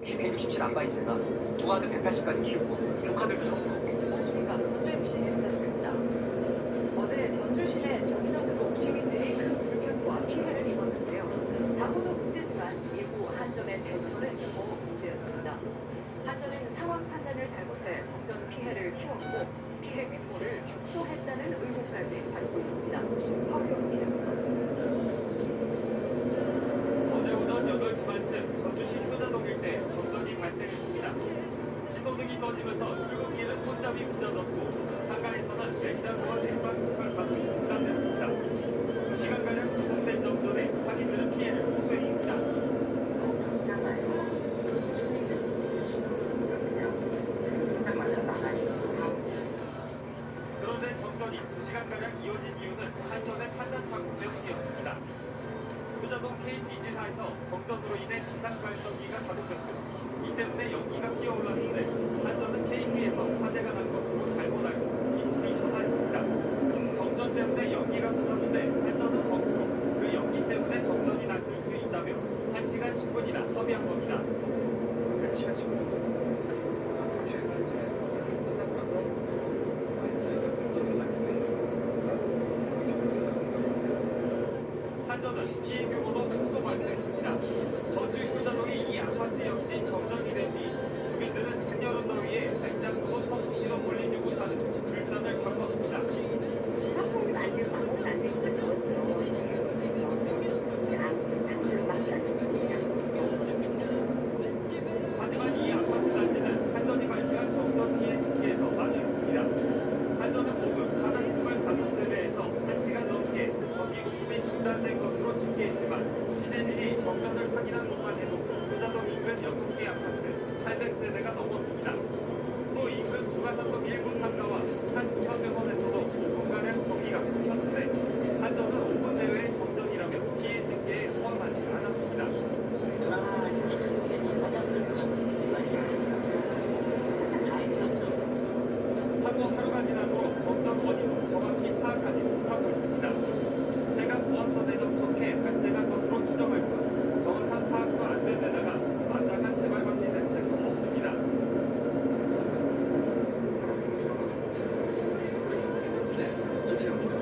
키 167 안바인 제가 두 아들 180까지 키우고 조카들도 전부. 안녕하십니까. 전주 MC 뉴스데스크입니다. 어제 전주 시내 전전으로 시민들이 큰 불편과 피해를 입었는데요. 사고도 문제지만 이후 한전의 대처는 더 문제였습니다. 한전은 상황 판단을 잘못해 정전 피해를 키웠고 피해 규모를 축소했다는 의혹까지 받고 있습니다. 박효영 기자입니다. 어제 오전 8시 반쯤 전주시 효자동 일대 정전이 발생했습니다. 신호등이 꺼지면서 출근길은 혼잡이 빚어졌고 상가에서는 냉장고와 냉방시설 가동이 중단됐습니다. 2시간가량 지속된 정전에 상인들은 피해를 호소했습니다. 너무 덥잖아요. 손님들 있을 수가 없으니까요. 퇴근하자마자 나가시고 하고. 그런데 정전이 2시간가량 이어진 이유는 한전의 판단착오 때문이었습니다. 효자동 KT지사에서 정전으로 인해 비상발전기가 가동됐고 이 때문에 연기가 피어올랐는데 한전은 KT에서 화재가 난 것으로 잘못 알고 이곳을 조사했습니다. 정전 때문에 연기가 솟았는데 한전은 거꾸로 그 연기 때문에 정전이 났을 수 있다며 1시간 10분이나 협의한 겁니다. 1시간 10분. 저희가 이제 끝나고 저희가 공동을 한전은 피해 규모도 축소 발표했습니다. 전주 효자동의 이 아파트 역시 정전이 된 뒤 주민들은 한여름 더위에 냉장고도 선풍기도 돌리지 못하는 불편을 겪었습니다. 선풍기도 안 되고 아무것도 안 되니까 더웠죠. 그래서 아무튼 찬물로 맡겨가지고 그냥. 하지만 이 아파트 단지는 한전이 발표한 정전 피해 집계에서 빠져 있습니다. 한전은 모두 사당 25세대에서 1시간 넘게 전기 공급이 중단된 것으로 집계했지만 취재진이 정전을 확인한 것만 해도 효자동 인근 6개 아파트 800세대가 넘었습니다. 또 인근 중화산동 일부 상가와 한 종합병원에서도 5분가량 전기가 끊겼는데 한전은 5분 내외의 정전이라며 피해 집계에 포함하지 않았습니다. 불안하니 화장실 무슨 말이 다 해줘. 사고 하루가 지나도록 정전 원인은 정확히 파악하지 못하고 있습니다. 새가 고압선에 접촉해 발생한 것으로 추정할 뿐 정확한 파악도 안 된 데다가 마땅한 재발방지 대책도 없습니다. 네, 죄송합니다.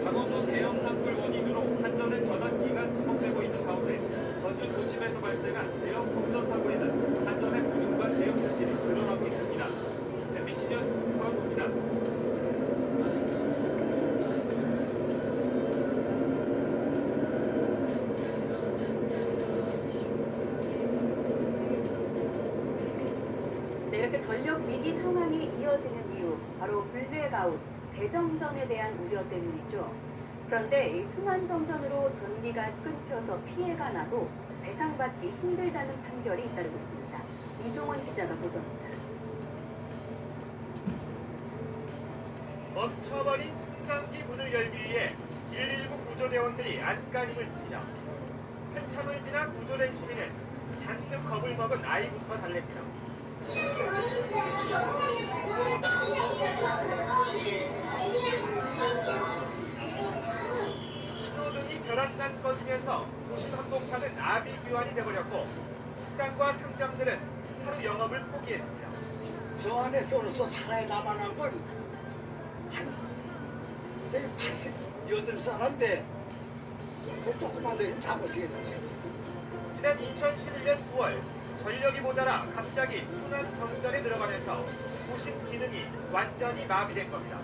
강원도 대형 산불 원인으로 한전의 변환기가 지목되고 있는 가운데 전주 도심에서 발생한 대형 정전 사고에는 한전의 무능과 대응 부실이 드러나고 있습니다. MBC 뉴스 허영우입니다. 네, 이렇게 전력 위기 상황이 이어지는 이유, 바로 블랙아웃, 대정전에 대한 우려 때문이죠. 그런데 이 순환정전으로 전기가 끊겨서 피해가 나도 배상받기 힘들다는 판결이 잇따르고 있습니다. 이종원 기자가 보도합니다. 멈춰버린 승강기 문을 열기 위해 119 구조대원들이 안간힘을 씁니다. 한참을 지나 구조된 시민은 잔뜩 겁을 먹은 아이부터 달랩니다. 신호등이 벼랑간 꺼지면서 도심 한복판은 아비규환이 돼버렸고 식당과 상점들은 하루 영업을 포기했습니다. 저 안에서로서 살아야 나만한 건 저희 88살인데 그 조그만 데 잡으시겠지. 지난 2011년 9월 전력이 모자라 갑자기 순환 정전에 들어가면서 도심 기능이 완전히 마비된 겁니다.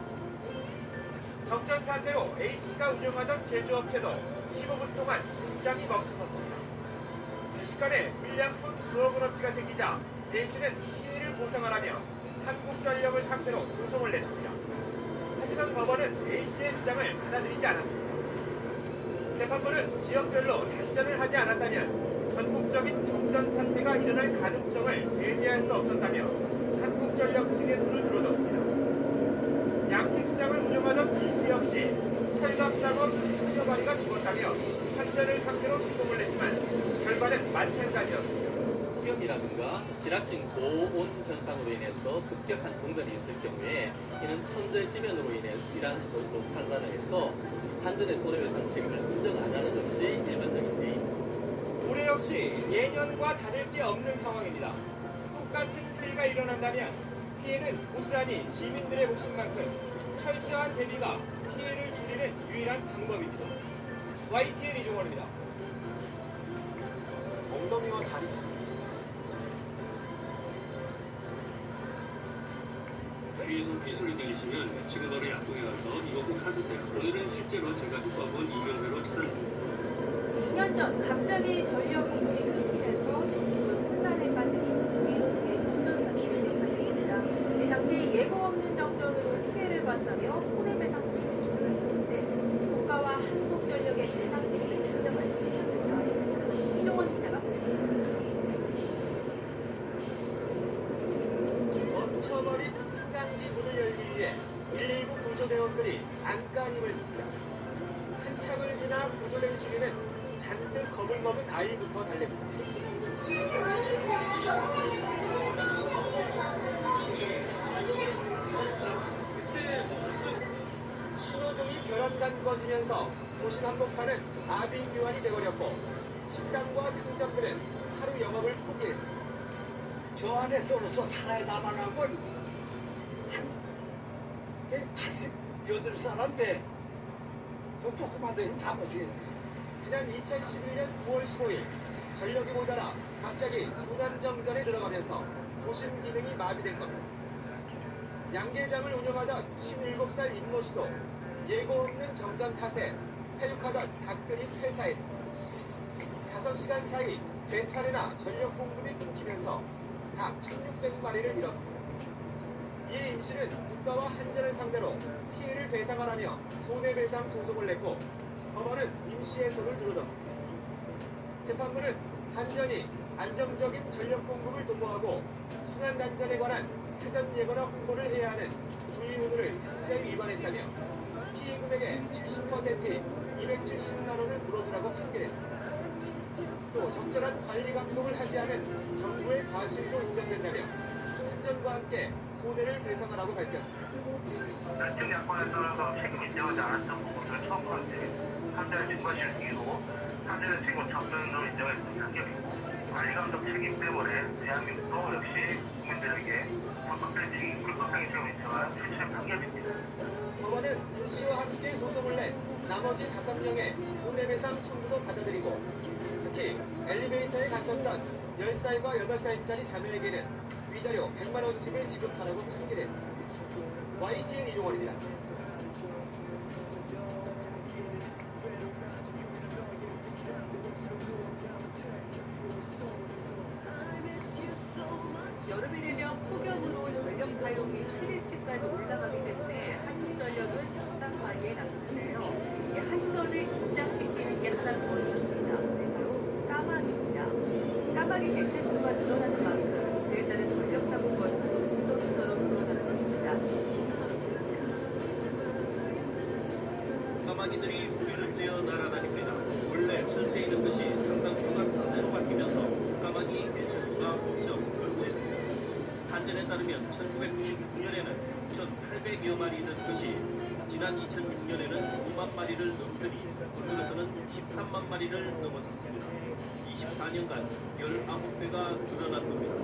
정전 사태로 A씨가 운영하던 제조업체도 15분 동안 공장이 멈춰섰습니다. 순식간에 불량품 수억 원어치가 생기자 A씨는 피해를 보상하라며 한국전력을 상대로 소송을 냈습니다. 하지만 법원은 A씨의 주장을 받아들이지 않았습니다. 재판부는 지역별로 단전을 하지 않았다면 전국적인 정전 사태가 일어날 가능성을 배제할 수 없었다며 한국전력 측의 손을 들어줬습니다. 양식장을 운영하던 B씨 역시 철갑상어 3천여 마리가 죽었다며 한전을 상대로 소송을 냈지만 결과는 마찬가지였습니다. 폭염이라든가 지나친 고온 현상으로 인해서 급격한 정전이 있을 경우에 이는 천재지변으로 인한 것으로 판단을 해서 한전의 손해배상 책임을 인정 안 하는 것이 일반적인데 올해 역시 예년과 다를 게 없는 상황입니다. 똑같은 피해가 일어난다면 피해는 고스란히 시민들의 몫인 만큼 철저한 대비가 피해를 줄이는 유일한 방법입니다. YTN 이종원입니다. 엉덩이와 다리. 귀에서 피소리 들리시면 지금 바로 약국에 가서 이거 꼭 사주세요. 오늘은 실제로 제가 효과본 이경회로 차를 2년 전 갑자기 전력 공급이 끊기면서 전국을 혼란에 빠뜨린 9.15 대정전사를 기억하실 겁니다. 당시 예고 없는 정전으로 피해를 봤다며 손해배상 소송을 했는데 국가와 한국전력의 배상 책임을 인정한 정황이 나왔습니다. 이종원 기자가 보도합니다. 멈춰버린 승강기 문을 열기 위해 119 구조대원들이 안간힘을 씁니다. 한참을 지나 구조된 시민은 잔뜩 겁을 먹은 아이부터 달랩니다. 신호등이 벼랑간 꺼지면서 도시 한복판은 아비규환이 돼버렸고 식당과 상점들은 하루 영업을 포기했습니다. 저 안에 쏘로서 살아야 남아난 건 제 88사람인데 저 조그만 데 잡으세요. 지난 2011년 9월 15일 전력이 모자라 갑자기 순환정전에 들어가면서 도심 기능이 마비된 겁니다. 양계장을 운영하던 57살 임모 씨도 예고 없는 정전 탓에 사육하던 닭들이 폐사했습니다. 5시간 사이 3차례나 전력 공급이 끊기면서 닭 1,600마리를 잃었습니다. 이에 임 씨는 국가와 한전을 상대로 피해를 배상하라며 손해배상 소송을 냈고 법원은 임 씨의 손을 들어줬습니다. 재판부는 한전이 안정적인 전력 공급을 도모하고 순환단전에 관한 사전 예고나 홍보를 해야 하는 주의의무를 현저히 위반했다며 피해 금액의 70%인 270만 원을 물어주라고 판결했습니다. 또 적절한 관리 감독을 하지 않은 정부의 과실도 인정된다며 한전과 함께 손해를 배상하라고 밝혔습니다. 결정 약관에 따라서 책임 인정하지 않았던 부분을 처벌한데 한전의 증거실 이후 한전의 책임을 적정으로 인정했던 판결이고 관리감독 책임 때문에 대한민국도 역시 국민들에게 불법적인 책임을 인정한 최초의 판결입니다. 법원은 임 씨와 함께 소송을 낸 나머지 5명의 손해배상 청구도 받아들이고 특히 엘리베이터에 갇혔던 10살과 8살짜리 자녀에게는 위자료 100만 원씩을 지급하라고 판결했습니다. YTN 이종원입니다. 여름이 되면 폭염으로 전력 사용이 최대치까지 올라가기 때문에 한국전력은 비상 관리에 나섰는데요. 한전을 긴장시키는 게 하나 더 있습니다. 바로 까마귀입니다. 까마귀 개체수가 늘어나는 만큼 그에 따른 전력 사고 건수도 눈덩이처럼 늘어나고 있습니다. 김철웅 기자입니다. 까마귀들이 무리를 지어 날아다닙니다. 원래 철새에 있는 것이 상당수가 텃새로 바뀌면서 까마귀 개체수가 엄청 늘고 있습니다. 한전에 따르면 1999년에는 6,800여 마리 있는 것이 지난 2006년에는 5만 마리를 넘더니 오늘에서는 13만 마리를 넘어섰습니다. 24년간 19배가 늘어난 겁니다.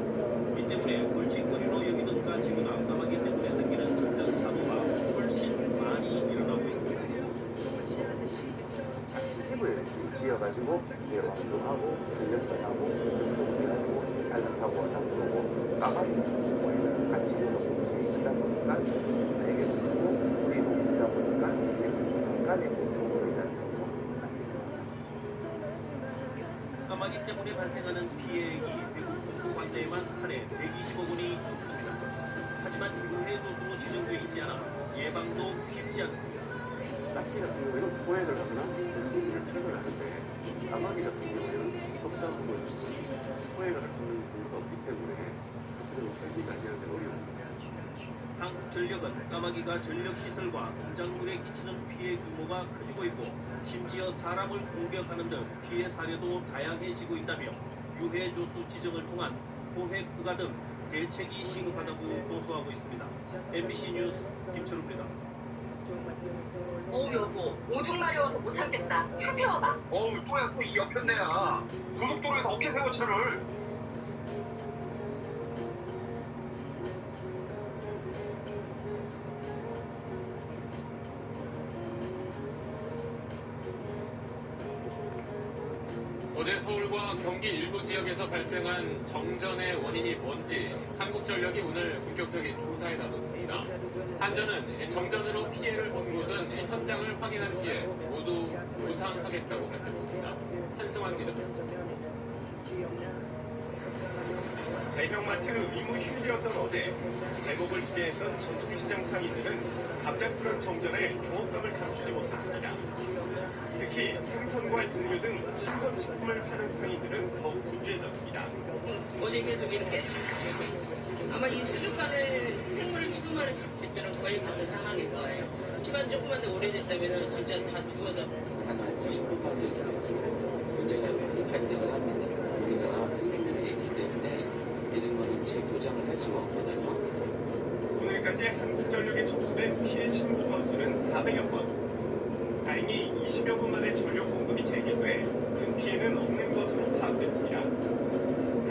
이 때문에 골칫거리로 여기던 까치보다 까마귀 때문에 생기는 전전 사고가 훨씬 많이 일어나고 있습니다. 시집을 지어가지고 이제 완공하고 전력선하고 접촉해가지고 안락사고가 나는 거고 까마귀 같은 경우에는 같이 공동체이다 보니까 나에게 붙고 우리 동물이다 보니까 이제 상간의 공충으로 인한 사고가 발생합니다. 까마귀 때문에 발생하는 피해액이 대구 관내에만 한 해 120억 원이 넘습니다. 하지만 유해 조수로 지정되어 있지 않아 예방도 쉽지 않습니다. 까치 같은 경우에는 포획을 하거나 전기기를 철거하는데 까마귀 같은 경우에는 법상으로 포획을 할 수 있는 근거가 없기 때문에 사실은 설비 관리하는 데 어려움이 있습니다. 한국전력은 까마귀가 전력시설과 농작물에 끼치는 피해 규모가 커지고 있고 심지어 사람을 공격하는 등 피해 사례도 다양해지고 있다며 유해 조수 지정을 통한 포획 허가 등 대책이 시급하다고 호소하고 있습니다. MBC 뉴스 김철우입니다. 어우 여보, 오줌 마려워서 못 참겠다. 차 세워봐. 어우 또야 또 이 옆편네야. 고속도로에서 어떻게 세워 차를? 어제 서울과 경기 일부 지역에서 발생한 정전의 원인이 뭔지 한국전력이 오늘 본격적인 조사에 나섰습니다. 한전은 정전으로 피해를 본 곳은 현장을 확인한 뒤에 모두 보상하겠다고 밝혔습니다. 한승환 기자. 대형마트 의무 휴일이었던 어제 대목을 기대했던 전통시장 상인들은 갑작스런 정전에 경업감을 감추지 못했습니다. 특히 생선과 육류 등 신선식품을 파는 상인들은 더욱 분주해졌습니다. 어제 계속 이렇게 아마 이 수족관을 생물을 취급하는 집들은 거의 같은 상황일 거예요. 시간 조금만 더 오래됐다면 진짜 다 죽어서 한 90분만 되면 문제가 많이 발생을 합니다. 우리가 승객들이 있기 때문에 이런 거는 재보장을 할 수가 없거든요. 오늘까지 한국전력에 접수된 피해 신고 건수는 400여 건. 다행히 20여 분 만에 전력 공급이 재개돼 큰 피해는 없는 것으로 파악됐습니다.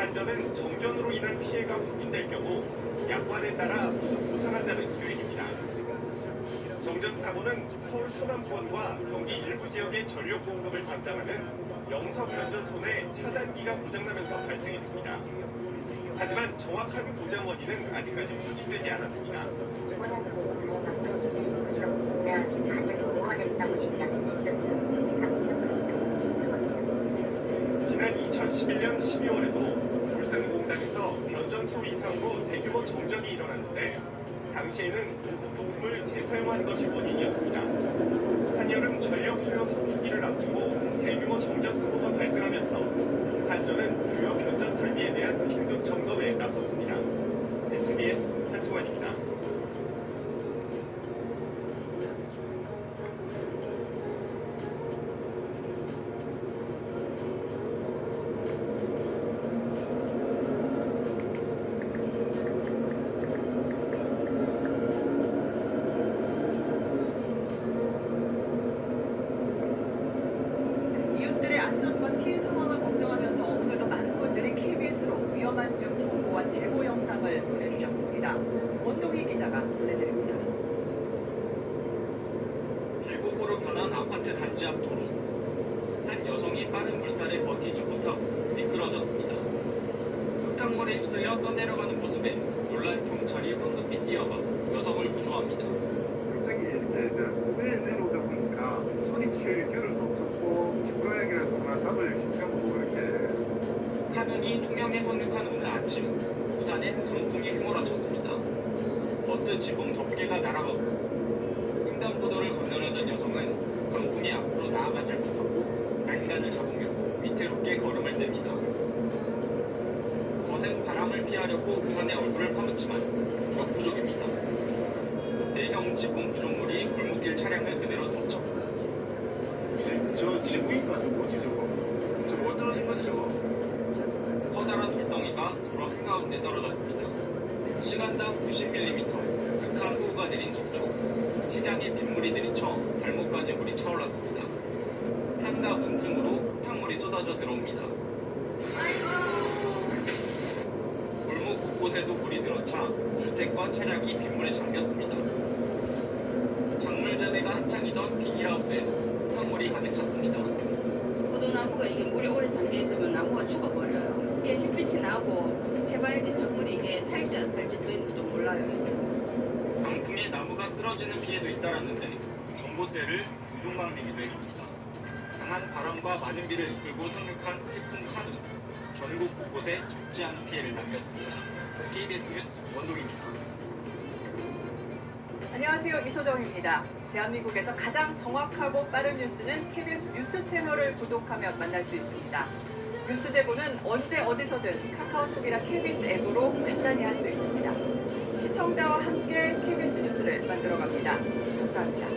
한전은 정전으로 인한 피해가 확인될 경우 약관에 따라 모두 보상한다는 계획입니다. 정전 사고는 서울 서남권과 경기 일부 지역의 전력 공급을 담당하는 영석변전소 내 차단기가 고장나면서 발생했습니다. 하지만 정확한 고장 원인은 아직까지 확인되지 않았습니다. 지난 2011년 12월에도 울산공단에서 변전소 이상으로 대규모 정전이 일어났는데 당시에는 고속부품을 재사용한 것이 원인이었습니다. 한여름 전력 수요 성수기를 앞두고 대규모 정전 사고가 발생하면서 한전은 주요 변전 설비에 대한 긴급 점검에 나섰습니다. SBS 한승환입니다. 이웃들의 안전과 피해 상황을 걱정하면서 오늘도 많은 분들이 KBS로 위험한 점 정보와 제보 영상을 보내주셨습니다. 원동희 기자가 전해드립니다. 계곡으로 변한 아파트 단지 앞 도로. 한 여성이 빠른 물살에 버티지 못하고 미끄러졌습니다. 흙탕물에 휩쓸려 떠내려가는 모습에 놀란 경찰이 황급히 뛰어가 여성을 구조합니다. 갑자기 왜 내려오다 보니까 소리칠 겨를도 없었고 직구에게라도 하나 잡을 심정으로 이렇게 하늘이 투명에 성륙한 오늘 아침 부산엔 강풍이 휘몰아쳤습니다. 버스 지붕 덮개가 날아가고 횡단보도를 건너려던 여성은 강풍이 앞으로 나아가질 못하고 난간을 잡으며 위태롭게 걸음을 댑니다. 거센 바람을 피하려고 우산에 얼굴을 파묻지만 역부족입니다. 대형 지붕 구조물이 골목길 차량을 그대로 덮쳤고 저 지붕인가 저 뭐지 저거? 저뭐 떨어진 거지 저거? 커다란 돌덩이가 도로 한가운데 떨어졌습니다. 시간당 90mm, 극한 호우가 내린 속초. 시장에 빗물이 들이쳐 발목까지 물이 차올랐습니다. 산과 문틈으로 흙탕물이 쏟아져 들어옵니다. 골목 곳곳에도 물이 들어차 주택과 차량이 빗물에 잠겼습니다. 작물자배가 한창이던 비닐하우스에도 흙탕물이 가득 찼습니다. 포도나무가 이게 물에 오래 잠겨 있으면 나무가 죽어버려요. 이게 햇빛이 나고 해봐야지 작물이 이게 살지 안 살지 저희는 좀 몰라요. 강풍에 나무가 쓰러지는 피해도 잇따랐는데 전봇대를 두둥강내기도 했습니다. 강한 바람과 많은 비를 이끌고 상륙한 태풍 한우. 전국 곳곳에 적지 않은 피해를 남겼습니다. KBS 뉴스 원동입니다. 안녕하세요. 이소정입니다. 대한민국에서 가장 정확하고 빠른 뉴스는 KBS 뉴스 채널을 구독하면 만날 수 있습니다. 뉴스 제보는 언제 어디서든 카카오톡이나 KBS 앱으로 간단히 할 수 있습니다. 시청자와 함께 KBS 뉴스를 만들어갑니다. 감사합니다.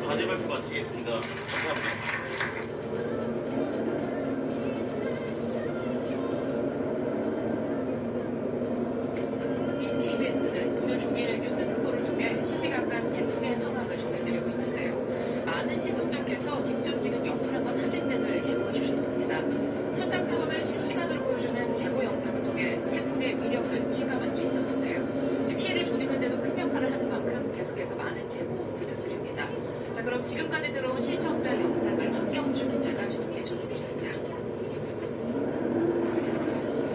과제 발표 마치겠습니다. 감사합니다. KBS는 오늘 종일 뉴스 특보를 통해 시시각각 태풍의 상황을 전해드리고 있는데요. 그럼 지금까지 들어온 시청자 영상을 황경주 기자가 정리해 전해드립니다.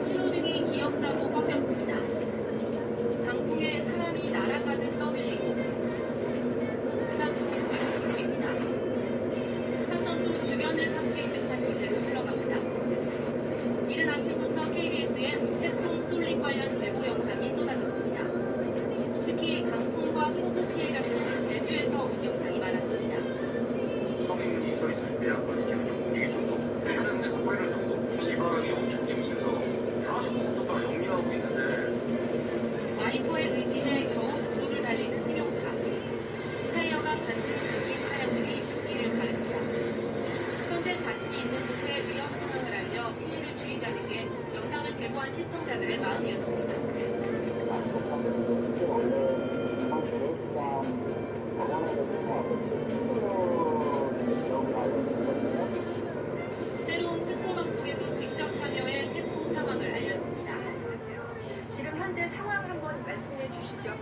신호등이 기역자로 꺾였습니다. 강풍에 사람이 날아가듯 떠밀리고 부산도 지금입니다. 삼성도 주변을 삼킬 듯한 기세로 흘러갑니다. 이른 아침부터 KBS엔 태풍 쏠릭 관련 제보 영상이 쏟아졌습니다. 특히 강풍과 폭우 피해가 큰 제주에서 온 영상이 많았습니다. 서민이 서 있을 때 약간 지금 좀 움직일 정도, 사람에서 보이는 정도, 비바람이 엄청 지금 세서 45도가 영리하고 있는데 와이퍼의 의진에 겨우 도로를 달리는 승용차. 타이어가 반듯 잠긴 차량들이 길을 가릅니다. 현재 자신이 있는 곳에 위험 상황을 알려 피해를 줄이자는 게 영상을 제보한 시청자들의 마음이었습니다. 때로운 특보 방송에도 직접 참여해 태풍 상황을 알렸습니다. 지금 현재 상황 한번 말씀해 주시죠.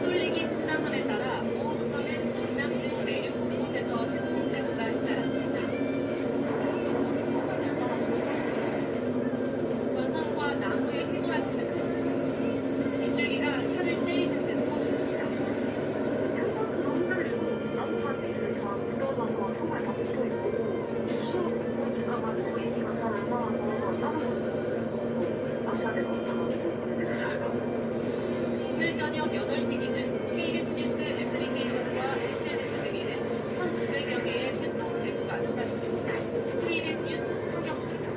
쏠릭이 북상함에 따라 오후부터는 전남 등 내륙 곳곳에서 태풍 제보가 잇따랐습니다. 전선과 나무에 휘몰아치는 강풍. 빗줄기가 차를 때리는 듯 퍼붓습니다. 오늘 저녁 8시 기준 KBS 뉴스 애플리케이션과 SNS 등에는 1,500여 개의 태풍 제보가 쏟아졌습니다. KBS 뉴스 황경주입니다.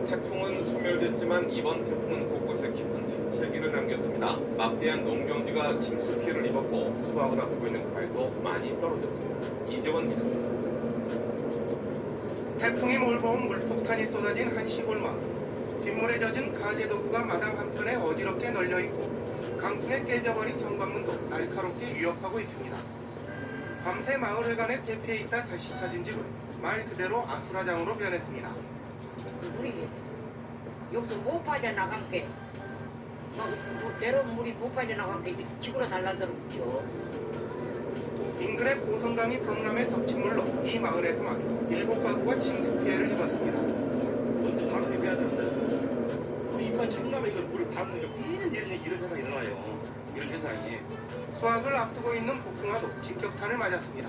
태풍은 소멸됐지만 이번 태풍은 곳곳에 깊은 산책기를 남겼습니다. 막대한 농경지가 침수 피해를 입었고 수확을 앞두고 있는 과일도 많이 떨어졌습니다. 이재원 기자입니다. 태풍이 몰고 온 물폭탄이 쏟아진 한 시골 마을. 빗물에 젖은 가재 도구가 마당 한편에 어지럽게 널려 있고 강풍에 깨져버린 현관문도 날카롭게 위협하고 있습니다. 밤새 마을 회관에 대피해 있다 다시 찾은 집은 말 그대로 아수라장으로 변했습니다. 물이 여기서 못 빠져나간 게 내려온 물이 못 빠져나간 게 집으로 달라들었죠. 인근의 보성강이 범람해 덮친 물로 이 마을에서만 7가구가 침수 피해를 입었습니다. 먼저 바로 비벼야 되는데 이빨 참나면 이걸 물을 밟는 이런 현상이 일어나요. 이런 현상이. 수확을 앞두고 있는 복숭아도 직격탄을 맞았습니다.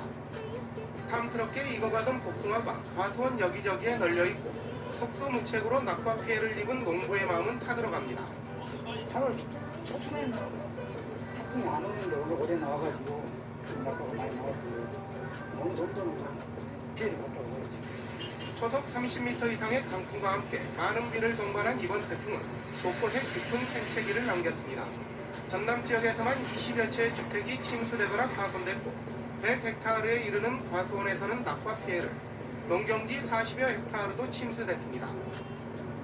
탐스럽게 익어가던 복숭아가 과수원 여기저기에 널려있고 속수무책으로 낙과 피해를 입은 농부의 마음은 타들어갑니다. 3월 초순에는 태풍이 안 오는데 올해 나와가지고 좀 낙과가 많이 나왔어요. 어느 정도는 피해를 봤다고 그러지. 초속 30m 이상의 강풍과 함께 많은 비를 동반한 이번 태풍은 곳곳에 깊은 생채기를 남겼습니다. 전남 지역에서만 20여 채의 주택이 침수되거나 파손됐고 100헥타르에 이르는 과수원에서는 낙과 피해를, 농경지 40여 헥타르도 침수됐습니다.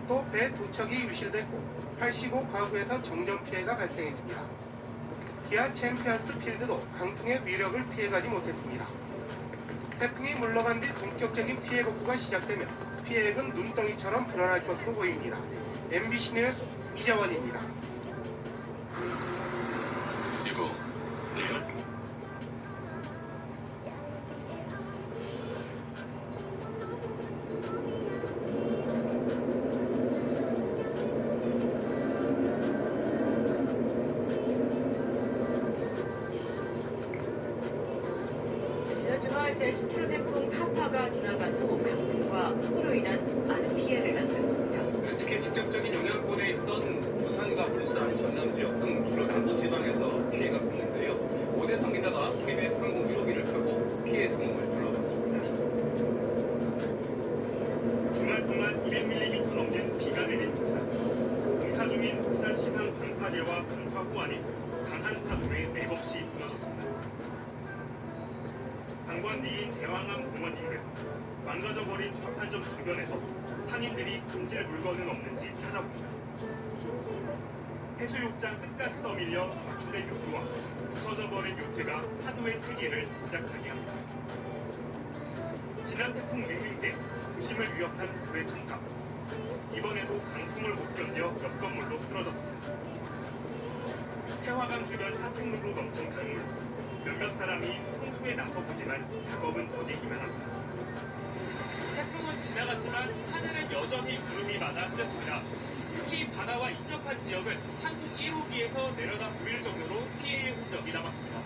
또 배 2척이 유실됐고 85가구에서 정전 피해가 발생했습니다. 기아 챔피언스 필드도 강풍의 위력을 피해가지 못했습니다. 태풍이 물러간 뒤 본격적인 피해 복구가 시작되면 피해액은 눈덩이처럼 불어날 것으로 보입니다. MBC 뉴스 이재원입니다. 이거 지난 주말 제시트로 태풍 타파가 지나간 후 강풍과 폭우로 인한 많은 피해를 남겼습니다. 특히 직접적인 영향권에 있던 부산과 울산, 전남 지역 등 주로 남부 지방에서 피해가 컸는데요. 오대성 기자가 KBS 항공 1호기를 타고 피해 상황을 둘러봤습니다. 주말 동안 200mm 넘는 비가 내린 부산. 공사 중인 부산시당 방파제와 방파후 안이 강한 파도에 맥없이 무너졌습니다. 관광지인 대왕암 공원 인근 망가져버린 좌판점 주변에서 상인들이 금질 물건은 없는지 찾아봅니다. 해수욕장 끝까지 떠밀려 좌초된 요트와 부서져버린 요트가 파도의 세계를 짐작하게 합니다. 지난 태풍 밍밍 때 도심을 위협한 불의 청각. 이번에도 강풍을 못 견뎌 옆 건물로 쓰러졌습니다. 태화강 주변 사책로로 넘친 강물. 몇몇 사람이 청소에 나서보지만 작업은 더디기만 합니다. 태풍은 지나갔지만 하늘은 여전히 구름이 많아 흐렸습니다. 특히 바다와 인접한 지역은 한국 1호기에서 내려다 보일 정도로 피해의 흔적이 남았습니다.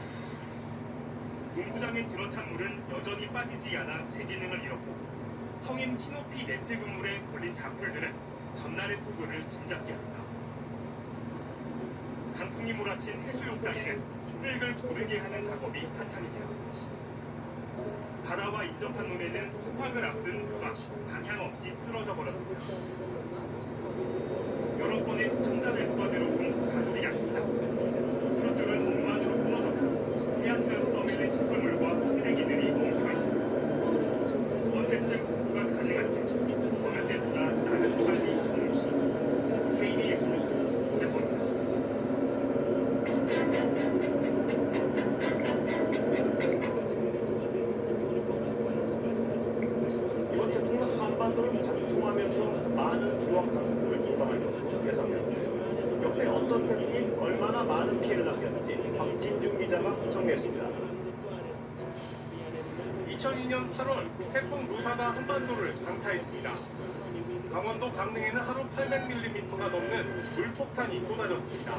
농구장에 들어찬 물은 여전히 빠지지 않아 제 기능을 잃었고 성인 키높이 네트 그물에 걸린 자풀들은 전날의 폭우를 짐작케 합니다. 강풍이 몰아친 해수욕장에는 흙을 고르게 하는 작업이 한창입니다. 바다와 인접한 논에는 수확을 앞둔 묘가 방향 없이 쓰러져 버렸습니다. 여러 건의 시청자 대부가 내려온 가두리 양식장. 구슬줄은 엉망으로 끊어졌고 해안가로 떠밀린 시설물과 쓰레기들이 엉켜 있습니다. 언제쯤 복구가 가능할지 어느 때보다 나는 빨리 전후. KBS 뉴스 배송입니다. 이번 태풍은 한반도를 관통하면서 많은 비와 강풍을 동반할 것으로 예상되는데요. 역대 어떤 태풍이 얼마나 많은 피해를 남겼는지 박진중 기자가 정리했습니다. 2002년 8월 태풍 루사가 한반도를 강타했습니다. 강원도 강릉에는 하루 800mm가 넘는 물폭탄이 쏟아졌습니다.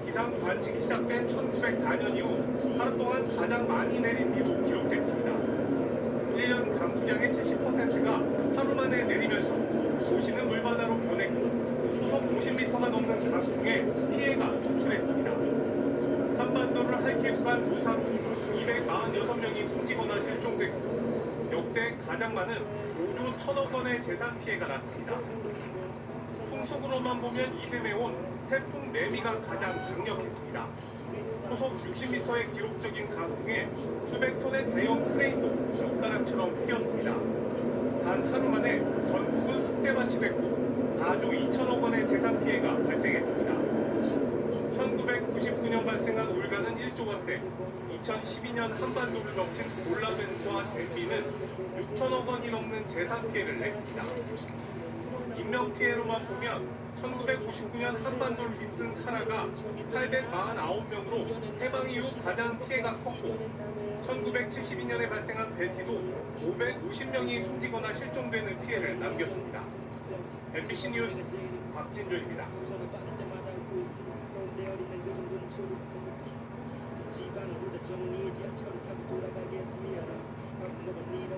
기상 관측이 시작된 1904년 이후 하루 동안 가장 많이 내린 비로 기록됐습니다. 1년 강수량의 70%가 하루 만에 내리면서 도시는 물바다로 변했고 초속 50m가 넘는 강풍에 피해가 속출했습니다. 한반도를 할퀴우한 루사로 246명이 숨지거나 실종됐고 역대 가장 많은 5조 1천억 원의 재산 피해가 났습니다. 풍속으로만 보면 이듬해 온 태풍 매미가 가장 강력했습니다. 초속 60m의 기록적인 강풍에 수백 톤의 대형 크레인도 엿가락처럼 휘었습니다. 단 하루 만에 전국은 쑥대밭이 됐고 4조 2천억 원의 재산 피해가 발생했습니다. 1999년 발생한 올가는 1조 원대, 2012년 한반도를 덮친 올라벤과 덴비는 6천억 원이 넘는 재산 피해를 냈습니다. 인명피해로만 보면 1959년 한반도를 휩쓴 사라가 849명으로 해방 이후 가장 피해가 컸고 1972년에 발생한 베티도 550명이 숨지거나 실종되는 피해를 남겼습니다. MBC 뉴스 박진주입니다.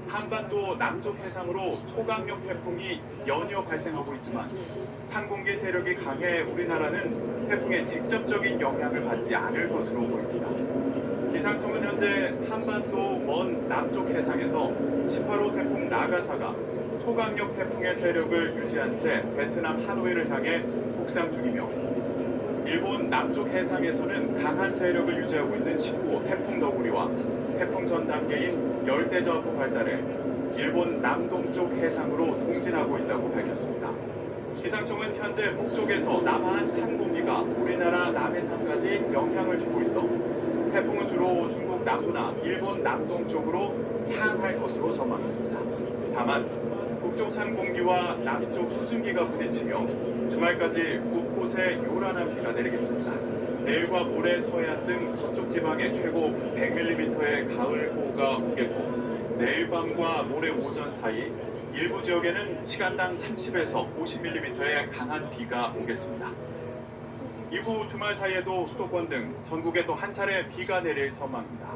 한반도 남쪽 해상으로 초강력 태풍이 연이어 발생하고 있지만 찬 공기 세력이 강해 우리나라는 태풍의 직접적인 영향을 받지 않을 것으로 보입니다. 기상청은 현재 한반도 먼 남쪽 해상에서 18호 태풍 나가사가 초강력 태풍의 세력을 유지한 채 베트남 하노이를 향해 북상 중이며 일본 남쪽 해상에서는 강한 세력을 유지하고 있는 19호 태풍 너구리와 태풍 전 단계인 열대저하고 발달해 일본 남동쪽 해상으로 동진하고 있다고 밝혔습니다. 기상청은 현재 북쪽에서 남하한 찬 공기가 우리나라 남해상까지 영향을 주고 있어 태풍은 주로 중국 남부나 일본 남동쪽으로 향할 것으로 전망했습니다. 다만 북쪽 찬 공기와 남쪽 수증기가 부딪히며 주말까지 곳곳에 요란한 비가 내리겠습니다. 내일과 모레 서해안 등 서쪽 지방에 최고 100mm의 가을 호우가 오겠고 내일 밤과 모레 오전 사이 일부 지역에는 시간당 30에서 50mm의 강한 비가 오겠습니다. 이후 주말 사이에도 수도권 등 전국에 또 한 차례 비가 내릴 전망입니다.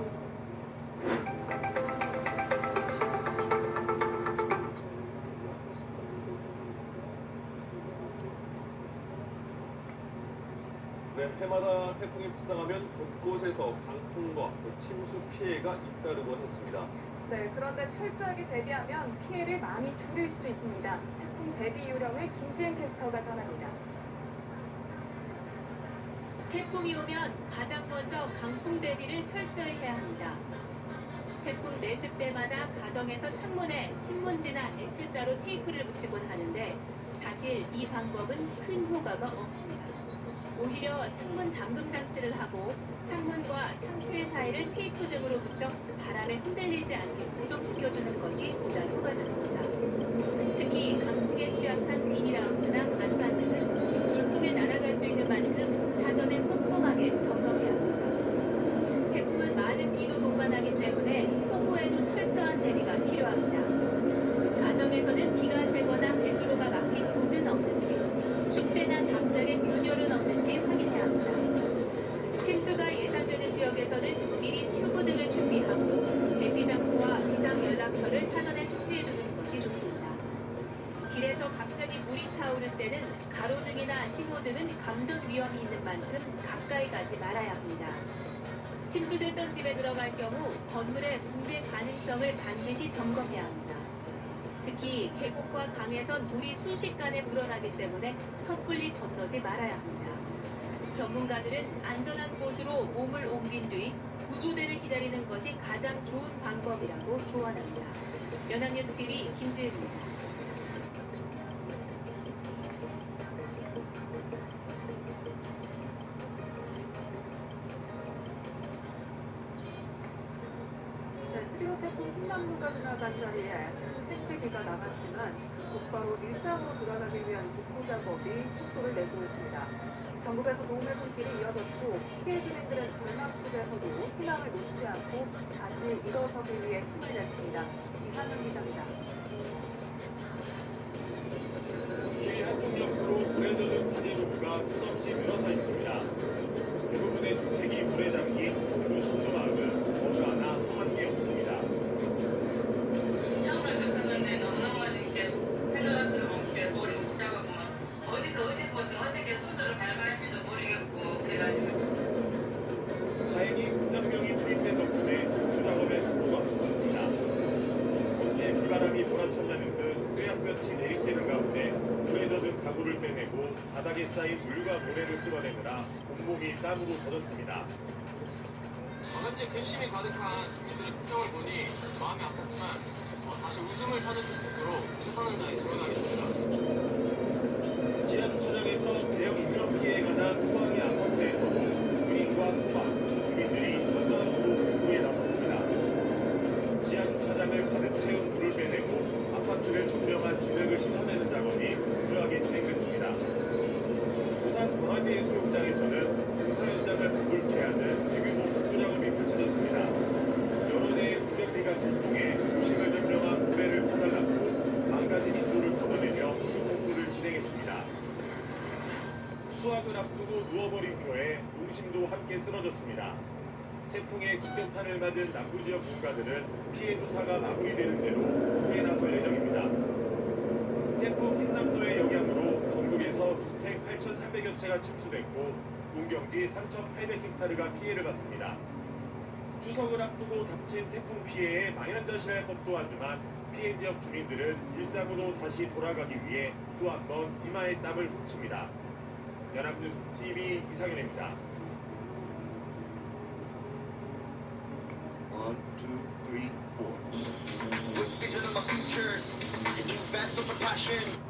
네, 해마다 태풍이 북상하면 곳곳에서 강풍과 침수 피해가 잇따르곤 했습니다. 네, 그런데 철저하게 대비하면 피해를 많이 줄일 수 있습니다. 태풍 대비 요령을 김지은 캐스터가 전합니다. 태풍이 오면 가장 먼저 강풍 대비를 철저히 해야 합니다. 태풍 내습 때마다 가정에서 창문에 신문지나 X자로 테이프를 붙이곤 하는데 사실 이 방법은 큰 효과가 없습니다. 오히려 창문 잠금 장치를 하고 창문과 창틀 사이를 테이프 등으로 붙여 바람에 흔들리지 않게 고정시켜주는 것이 보다 효과적입니다. 특히 강풍에 취약한 비닐하우스나 간판 등은 돌풍에 날아갈 수 있는 만큼 사전에 꼼꼼하게 점검해야 합니다. 태풍은 많은 비도 동반하기 때문에 폭우에도 철저한 대비가 필요합니다. 가정에서는 비가 새거나 배수로가 막힌 곳은 없는지, 축대나 담장에 균열은 없는지 확인해야 합니다. 침수가 예상되는 지역에서는 미리 튜브 등을 준비하고 대피 장소와 비상 연락처를 사전에 숙지해두는 것이 좋습니다. 길에서 갑자기 물이 차오를 때는 가로등이나 신호등은 감전 위험이 있는 만큼 가까이 가지 말아야 합니다. 침수됐던 집에 들어갈 경우 건물의 붕괴 가능성을 반드시 점검해야 합니다. 특히 계곡과 강에선 물이 순식간에 불어나기 때문에 섣불리 건너지 말아야 합니다. 전문가들은 안전한 곳으로 몸을 옮긴 뒤 구조대를 기다리는 것이 가장 좋은 방법이라고 조언합니다. 연합뉴스TV 김지은입니다. 제11호 태풍 흰남노가 지나간 자리에 큰 생채기가 남았지만 곧바로 일상으로 돌아가기 위한 복구 작업이 속도를 내고 있습니다. 전국에서 도움의 손길이 이어졌고 피해 주민들은 절망 속에서도 희망을 놓지 않고 다시 일어서기 위해 힘을 냈습니다. 이상은 기자입니다. 길 한쪽 옆으로 물에 젖은 가지도구가 끝없이 늘어서 있습니다. 대부분의 주택이 물에 잠긴 동구 선도마을은 어느 하나 성한 게 없습니다. 처음에 겪었는데 너무너무 이렇게 생각처럼 이렇게 머리가 복잡하구만. 어디서부터 어떻게 순서를 밟아할지도 모르겠고 그래가지고. 다행히 군장병이 투입된 덕분에 그 작업에 속도가 붙었습니다. 언제 비바람이 몰아쳤냐는 듯 뼈약볕이 내리쬐는 가운데 물에 젖은 가구를 빼내고 바닥에 쌓인 물과 모래를 쓸어내느라 온몸이 땀으로 젖었습니다. 현재 근심이 가득한 주민들의 표정을 보니 마음이 아팠지만 다시 웃음을 찾으실 수 있도록 최선을 다해 지원하겠습니다. 지하주차장에서 대형 인명피해에 관한 포항의 아파트에서도 군인과 소방, 주민들이 한마음으로 복구에 나섰습니다. 지하주차장을 가득 채운 물을 빼내고 아파트를 점령한 진흙을 씻어내는 작업이 분주하게 진행됐습니다. 부산 광안리해수욕장에서는 공사 현장을 방불케 하는 대규모 복구 작업이 펼쳐졌습니다. 여러 대의 중장비가 출동해 부식을 점령한 모래를 파달랐고 망가진 인도를 걷어내며 복구를 진행했습니다. 수확을 앞두고 누워버린 뼈에 농심도 함께 쓰러졌습니다. 태풍의 직격탄을 맞은 남부지역 농가들은 피해 조사가 마무리되는 대로 복구에 나설 예정입니다. 태풍 흰남노의 영향으로 전국에서 주택 8,300여 채가 침수됐고 농경지 3,800헥타르가 피해를 봤습니다. 추석을 앞두고 닥친 태풍 피해에 망연자실할 법도 하지만 피해 지역 주민들은 일상으로 다시 돌아가기 위해 또 한 번 이마에 땀을 훔칩니다. 연합뉴스TV 이상현입니다. 1, 2, 3, 4.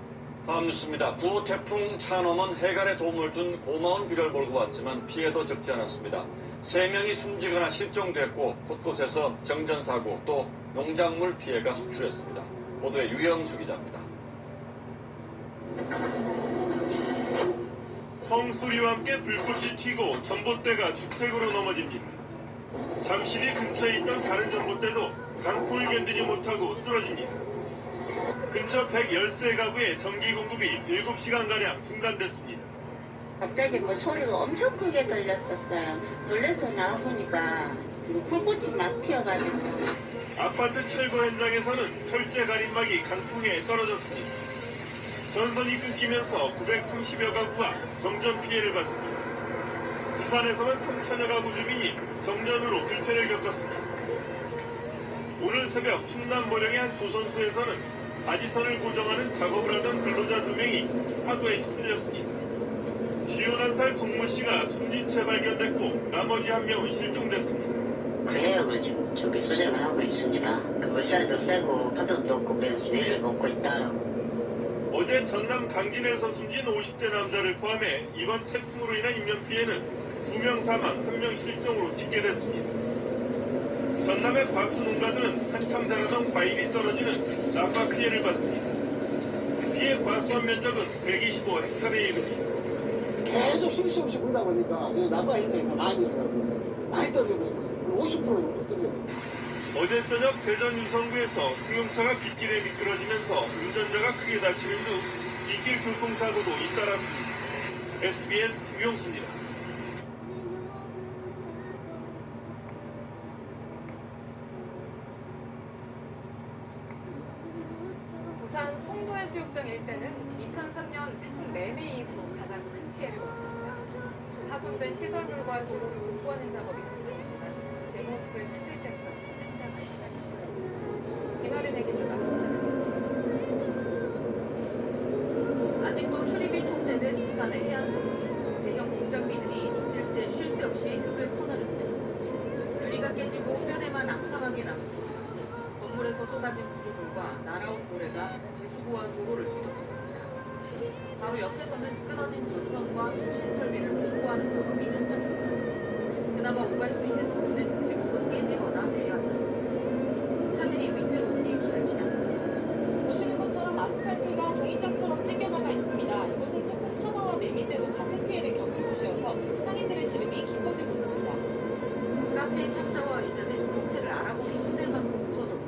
다음 뉴스입니다. 9호 태풍 차놈은 해갈에 도움을 준 고마운 비를 몰고 왔지만 피해도 적지 않았습니다. 3명이 숨지거나 실종됐고 곳곳에서 정전사고 또 농작물 피해가 속출했습니다. 보도에 유영수 기자입니다. 홍수리와 함께 불꽃이 튀고 전봇대가 주택으로 넘어집니다. 잠시 뒤 근처에 있던 다른 전봇대도 강풍을 견디지 못하고 쓰러집니다. 근처 113가구의 전기 공급이 7시간가량 중단됐습니다. 갑자기 소리가 엄청 크게 들렸었어요. 놀라서 나와보니까 지금 불꽃이 막 튀어가지고. 아파트 철거 현장에서는 철제 가림막이 강풍에 떨어졌습니다. 전선이 끊기면서 930여 가구가 정전 피해를 봤습니다. 부산에서는 3천여 가구 주민이 정전으로 불편을 겪었습니다. 오늘 새벽 충남 모령의 한 조선소에서는 바지선을 고정하는 작업을 하던 근로자 2명이 파도에 휩쓸렸습니다. 51살 송모 씨가 숨진 채 발견됐고 나머지 1명은 실종됐습니다. 그래요, 지금 저기 수색을 하고 있습니다. 그 물살도 세고 파도도 없고 그래서 매를 먹고 있다라고. 어제 전남 강진에서 숨진 50대 남자를 포함해 이번 태풍으로 인한 인명피해는 2명 사망, 1명 실종으로 집계됐습니다. 전남의 과수 농가들은 한참 자라던 과일이 떨어지는 낙과 피해를 받습니다. 피해 과수원 면적은 125헥타르에 이릅니다. 계속 쉴 새 없이 불다 보니까 나빠 인생이 더 많이 떨어지고 있어요. 50% 정도 떨어지고 있어요. 어제 저녁 대전 유성구에서 승용차가 빗길에 미끄러지면서 운전자가 크게 다치는 등 빗길 교통사고도 잇따랐습니다. SBS 유영수입니다. 부산 송도해수욕장 일대는 2003년 태풍 매미 이후 가장 큰 피해를 입었습니다. 파손된 시설물과 도로를 복구하는 작업이 현장이지만 제 모습을 찾을 때까지 상당한 시간이 걸렸습니다. 김아린의 기자가 현장을 보였습니다. 아직도 출입이 통제된 부산의 해안도로. 대형 중장비들이 이틀째 쉴 새 없이 흙을 퍼나릅니다. 유리가 깨지고 뼈대만 앙상하게 남고 건물에서 쏟아진 구조물과 날아온 모래가 배수구와 도로를 뒤덮었습니다. 바로 옆에서는 끊어진 전선과 통신 설비를 복구하는 작업이 현장입니다. 그나마 오갈 수 있는 도로는 대부분 깨지거나 내려앉았습니다. 차들이 위태롭게 길을 지납니다. 보시는 것처럼 아스팔트가 종이장처럼 찢겨나가 있습니다. 이곳은 태풍 차바와 매미 때도 같은 피해를 겪은 곳이어서 상인들의 시름이 깊어지고 있습니다. 카페의 탁자와 의자는 형체를 알아보기 힘들 만큼 부서졌고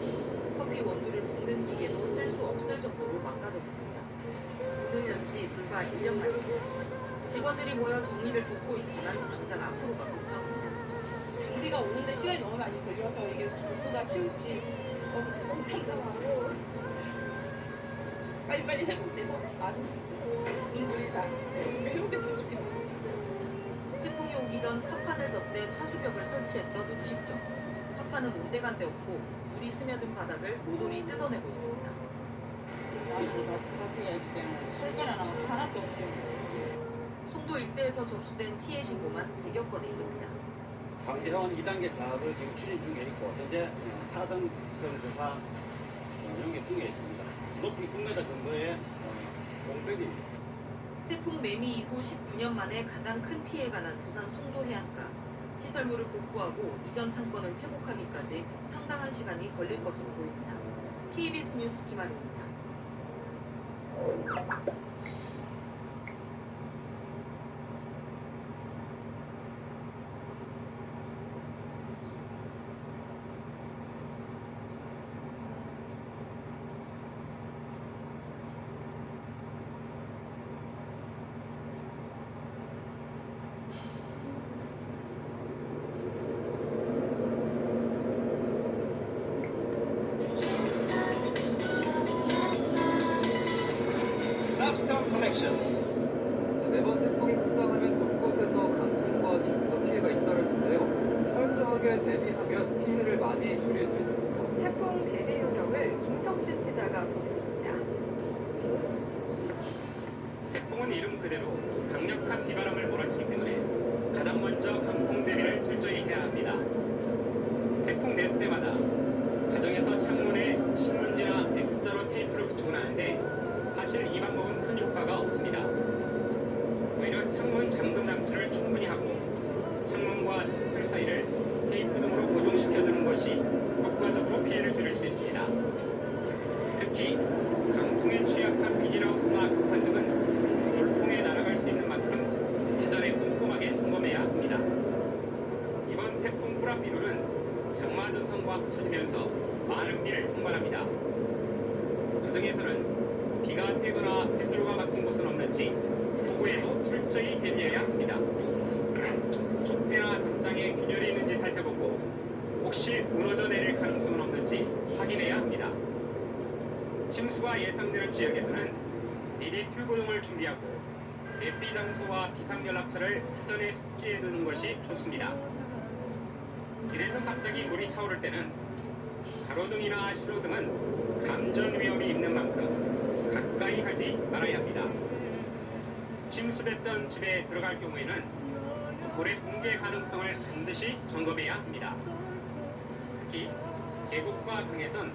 커피 원두를 볶는 기계도 쓸 수 없을 정도로 망가졌습니다. 문을 연 지 불과 1년 만입니다. 직원들이 모여 정리를 돕고 있지만 당장 앞으로가 걱정입니다. 장비가 오는데 시간이 너무 많이 걸려서 이게 복구가 쉬울지 너무 참담하고 빨리빨리 회복돼서 많은 분들이 다 열심히 회복됐으면 좋겠습니다. 태풍이 오기 전 파판을 덧대 차수벽을 설치했던 음식점. 파판은 온데간데 없고 물이 스며든 바닥을 모조리 뜯어내고 있습니다. 나는 이거 지각해야지 때문에 술가나 나면 하나도 없지. 송도 일대에서 접수된 피해 신고만 100여 건에 이릅니다. 방지사원 2단계 사업을 지금 추진 중에 있고 현재 타등 시설 조사 연계 중에 있습니다. 높이 9m 정도의 공백입니다. 태풍 매미 이후 19년 만에 가장 큰 피해가 난 부산 송도 해안가. 시설물을 복구하고 이전 상권을 회복하기까지 상당한 시간이 걸릴 것으로 보입니다. KBS 뉴스 김아린입니다. 매번 태풍이 북상하면 곳곳에서 강풍과 침수 피해가 잇따르는데요. 철저하게 대비하면 피해를 많이 줄일 수 있습니다. 태풍 대비 요령을 김성진 기자가 전해드립니다. 태풍은 이름 그대로 강력한 비바람을 몰아치기 때문에 가장 먼저 강풍 대비를 철저히 해야 합니다. 태풍 내릴 때마다 가정에서 창문에 신문지나 X자로 테이프를 붙이곤 하는데 사실 이 방법은 큰 효과가 없습니다. 오히려 창문 잠금 장치를 충분히 하고 창문과 창틀 사이를 테이프 등으로 고정시켜두는 것이 효과적으로 피해를 줄일 수 있습니다. 특히 강풍에 취약한 비닐하우스나 갑판 등은 돌풍에 날아갈 수 있는 만큼 사전에 꼼꼼하게 점검해야 합니다. 이번 태풍 뿌라피루는 장마 전선과 합쳐지면서 많은 비를 통발합니다. 가정에서는 비가 새거나 배수로가 막힌 곳은 없는지 폭우에도 철저히 대비해야 합니다. 촛대나 담장에 균열이 있는지 살펴보고 혹시 무너져 내릴 가능성은 없는지 확인해야 합니다. 침수가 예상되는 지역에서는 미리 튜브 등을 준비하고 대피 장소와 비상연락처를 사전에 숙지해 두는 것이 좋습니다. 길에서 갑자기 물이 차오를 때는 가로등이나 신호등은 감전 위험이 있는 만큼 가까이 하지 말아야 합니다. 침수됐던 집에 들어갈 경우에는 물의 붕괴 가능성을 반드시 점검해야 합니다. 특히 계곡과 강에선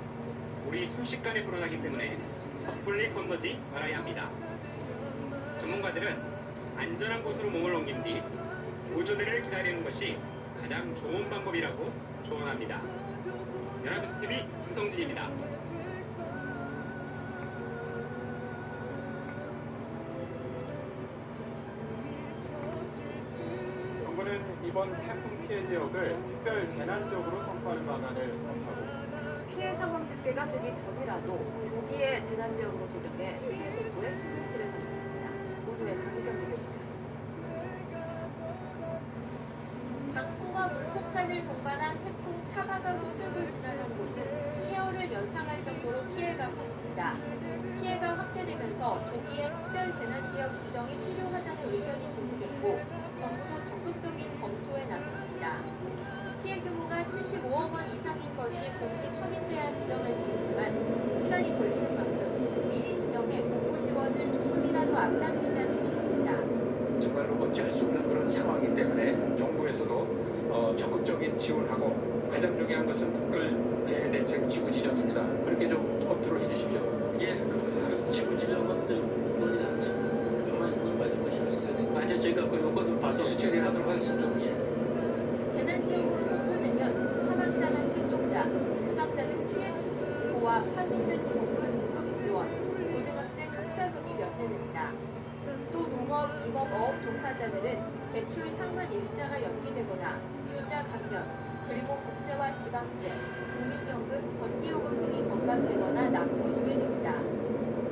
물이 순식간에 불어나기 때문에 섣불리 건너지 말아야 합니다. 전문가들은 안전한 곳으로 몸을 옮긴 뒤 구조대를 기다리는 것이 가장 좋은 방법이라고 조언합니다. 연합뉴스TV 김성진입니다. 정부는 이번 태풍 피해 지역을 특별 재난 지역으로 선포하는 방안을 검토하고 있습니다. 피해 상황 집계가 되기 전이라도 조기에 재난지역으로 지정해 피해 복구에 힘을 실을 방침입니다. 모두의 강희경 기자입니다. 강풍과 물폭탄을 동반한 태풍 차바가 흡수를 지나간 곳은 폐허를 연상할 정도로 피해가 컸습니다. 피해가 확대되면서 조기에 특별 재난지역 지정이 필요하다는 의견이 제시됐고 정부도 적극적인 검토에 나섰습니다. 피해 규모가 75억 원 이상인 것이 공식 확인돼야 지정할 수 있지만 시간이 걸리는 만큼 미리 지정해 복구 지원을 조금이라도 앞당기자는 취지입니다. 정말로 어찌할 수 없는 그런 상황이기 때문에 정부에서도 적극적인 지원하고 가장 중요한 것은 특별재해대책 지구지정입니다. 그렇게 좀 검토를 해주십시오. 예, 그 지구지정은 논의 당시 가만히 있는 맞은 것이라고 생각합니다. 맞아, 저희가 그 요건을 봐서 처리하도록 하겠습니다. 예. 재난지역으로 선포되면 사망자나 실종자, 부상자 등 피해 죽은 부모와 파손된 건물 목금이 지원, 고등학생 학자금이 면제됩니다. 또 농업, 임업, 어업 종사자들은 대출 상환 일자가 연기되거나 율자 감면, 그리고 국세와 지방세, 국민연금, 전기요금 등이 경감되거나 납부 유예됩니다.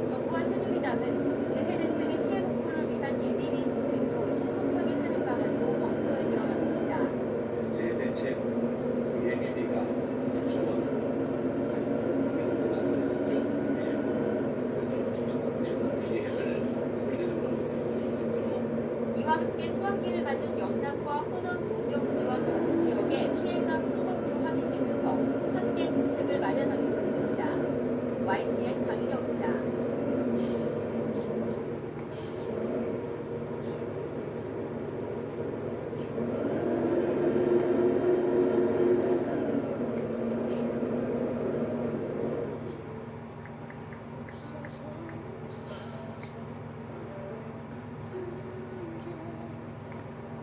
정부와 새누리당은 재해대책의 피해 복구를 위한 예비비 집행도 신속하게 하는 방안도 검토에 들어갔습니다. 재해대책 예비비가 주는 거기서 끝나는 것이죠. 그래서 한국 주는 피해를 선제적으로 줄수 있도록 이와 함께 수확기를 맞은 영남과 호남 농경지와 과수 지역에 피해가 큰 것으로 확인되면서 함께 대책을 마련하기로 했습니다. YTN 강희경입니다.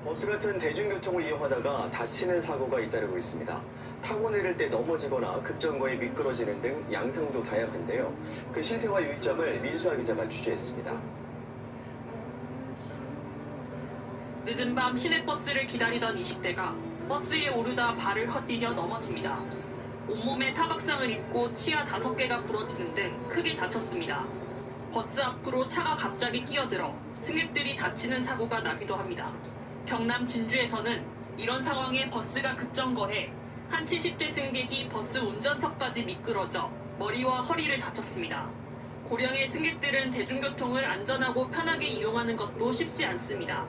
버스 같은 대중교통을 이용하다가 다치는 사고가 잇따르고 있습니다. 타고 내릴 때 넘어지거나 급정거에 미끄러지는 등 양상도 다양한데요. 그 실태와 유의점을 민수아 기자가 취재했습니다. 늦은 밤 시내버스를 기다리던 20대가 버스에 오르다 발을 헛디뎌 넘어집니다. 온몸에 타박상을 입고 치아 5개가 부러지는 등 크게 다쳤습니다. 버스 앞으로 차가 갑자기 끼어들어 승객들이 다치는 사고가 나기도 합니다. 경남 진주에서는 이런 상황에 버스가 급정거해 한 70대 승객이 버스 운전석까지 미끄러져 머리와 허리를 다쳤습니다. 고령의 승객들은 대중교통을 안전하고 편하게 이용하는 것도 쉽지 않습니다.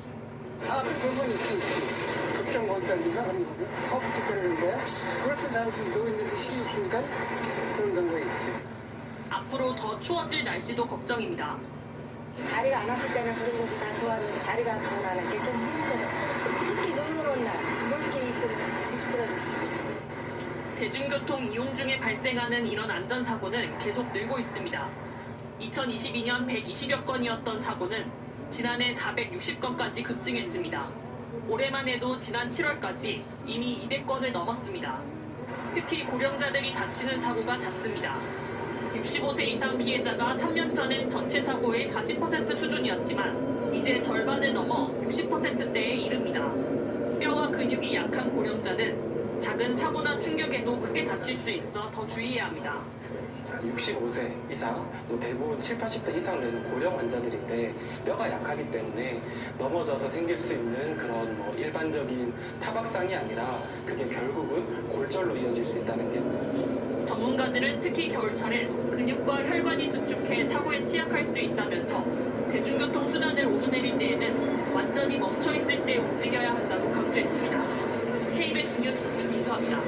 다들 저번에 급정거 일단 이상한 거고 처음부터 때리는데 그럴 때 나는 좀 누워있는데 힘이 주니까 그런 경우가 있지. 앞으로 더 추워질 날씨도 걱정입니다. 다리가 안 아플 때는 그런 것도 다 좋았는데 다리가 아프고 나는 게 좀 힘들어. 특히 눈 오는 날 물게 있으면 미끄러질 수 있어. 대중교통 이용 중에 발생하는 이런 안전사고는 계속 늘고 있습니다. 2022년 120여 건이었던 사고는 지난해 460건까지 급증했습니다. 올해만 해도 지난 7월까지 이미 200건을 넘었습니다. 특히 고령자들이 다치는 사고가 잦습니다. 65세 이상 피해자가 3년 전엔 전체 사고의 40% 수준이었지만 이제 절반을 넘어 60%대에 이릅니다. 뼈와 근육이 약한 고령자는 작은 사고나 충격에도 크게 다칠 수 있어 더 주의해야 합니다. 65세 이상, 또 대부분 7, 80대 이상 되는 고령 환자들인데 뼈가 약하기 때문에 넘어져서 생길 수 있는 그런 일반적인 타박상이 아니라 그게 결국은 골절로 이어질 수 있다는 게. 전문가들은 특히 겨울철엔 근육과 혈관이 수축해 사고에 취약할 수 있다면서 대중교통 수단을 오르내릴 때에는 완전히 멈춰있을 때 움직여야 한다고 강조했습니다. KBS 뉴스 민수아입니다.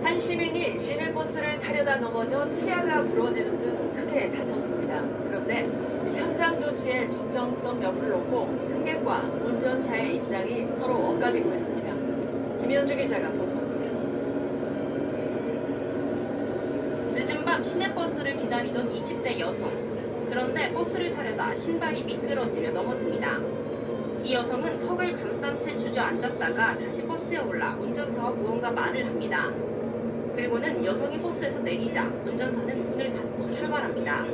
한 시민이 시내버스를 타려다 넘어져 치아가 부러지는 등 크게 다쳤습니다. 그런데 현장 조치의 적정성 여부를 놓고 승객과 운전사의 입장이 서로 엇갈리고 있습니다. 김현주 기자가 보도합니다. 늦은 밤 시내버스를 기다리던 20대 여성. 그런데 버스를 타려다 신발이 미끄러지며 넘어집니다. 이 여성은 턱을 감싼 채 주저앉았다가 다시 버스에 올라 운전사와 무언가 말을 합니다. 그리고는 여성이 버스에서 내리자 운전사는 문을 닫고 출발합니다.